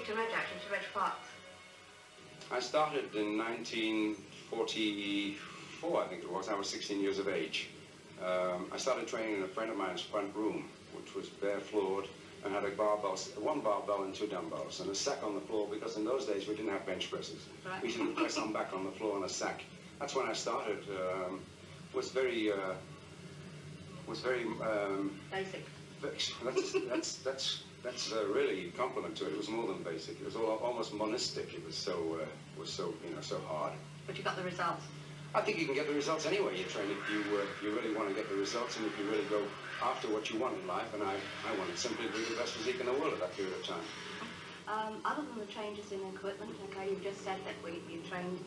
stick to Reg, actually, to Reg Park? I started in 1944, I think it was. I was 16 years of age. I started training in a friend of mine's front room, which was bare-floored, and had a barbell, one barbell and two dumbbells, and a sack on the floor, because in those days we didn't have bench presses. Right. We used to press on back on the floor on a sack. That's when I started. Was very basic. That's really a compliment to it. It was more than basic. It was almost monistic. It was so so hard. But you got the results. I think you can get the results anyway you train, if you really want to get the results, and if you really go after what you want in life. And I wanted simply to be the best physique in the world at that period of time. Other than the changes in equipment, okay, you've just said that you trained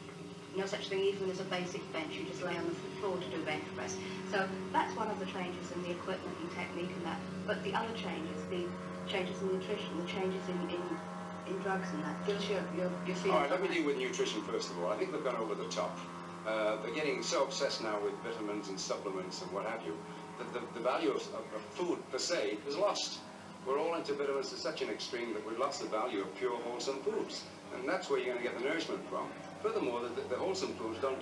no such thing even as a basic bench. You just lay on the floor to do bench press. So that's one of the changes in the equipment and technique and that. But the other changes, the changes in nutrition, the changes in drugs and that. Give us your feeling. All right, let me deal with nutrition first of all. I think they've gone over the top. They're getting so obsessed now with vitamins and supplements and what have you, that the value of food per se is lost. We're all into vitamins to such an extreme that we've lost the value of pure, wholesome foods. And that's where you're going to get the nourishment from. Furthermore, the wholesome foods don't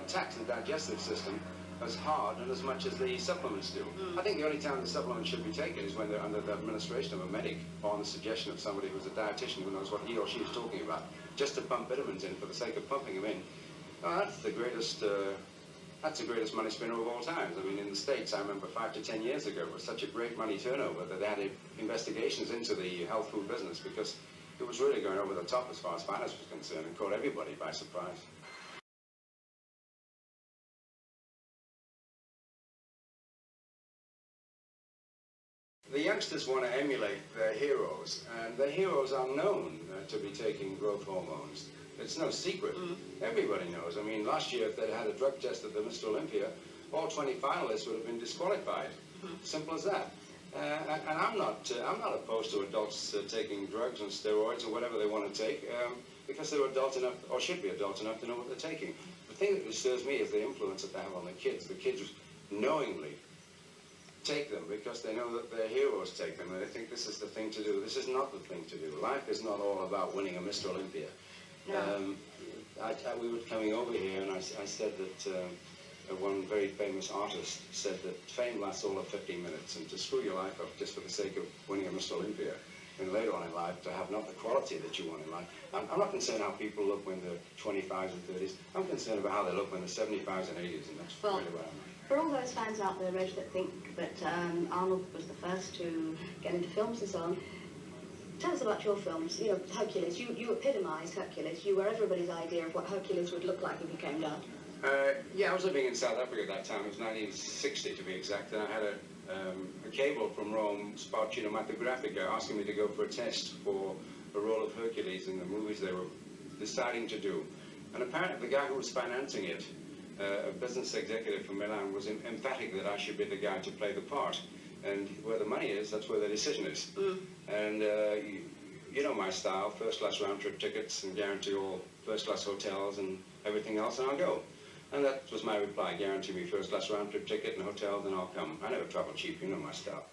tax the digestive system as hard and as much as the supplements do. I think the only time the supplements should be taken is when they're under the administration of a medic, or on the suggestion of somebody who's a dietitian who knows what he or she is talking about, just to pump vitamins in for the sake of pumping them in. That's the greatest money spinner of all times. I mean, in the States, I remember 5 to 10 years ago, it was such a great money turnover that they had investigations into the health food business, because it was really going over the top as far as finance was concerned, and caught everybody by surprise. The youngsters want to emulate their heroes, and their heroes are known to be taking growth hormones. It's no secret. Everybody knows. I mean, last year, if they'd had a drug test at the Mr. Olympia, all 20 finalists would have been disqualified. Simple as that. And I'm not opposed to adults taking drugs and steroids or whatever they want to take, because they're adult enough, or should be adult enough, to know what they're taking. The thing that disturbs me is the influence that they have on the kids. The kids knowingly take them because they know that their heroes take them, and they think this is the thing to do. This is not the thing to do. Life is not all about winning a Mr. Olympia. No. We were coming over here, and I said that one very famous artist said that fame lasts all of 15 minutes, and to screw your life up just for the sake of winning a Mr. Olympia, and later on in life to have not the quality that you want in life. I'm not concerned how people look when they're 25s and 30s. I'm concerned about how they look when they're 75s and 80s, and that's really what I'm like. For all those fans out there, Reg, that think that Arnold was the first to get into films and so on, tell us about your films. You know, Hercules. You epitomised Hercules. You were everybody's idea of what Hercules would look like if he came down. Yeah, I was living in South Africa at that time. It was 1960 to be exact, and I had a cable from Rome, Sport Cinematographica, asking me to go for a test for the role of Hercules in the movies they were deciding to do. And apparently the guy who was financing it, a business executive from Milan, was emphatic that I should be the guy to play the part. And where the money is, that's where the decision is. And you know my style, first-class round-trip tickets, and guarantee all first-class hotels and everything else, and I'll go. And that was my reply: guarantee me first-class round-trip ticket and hotels, and I'll come. I never travel cheap, you know my style.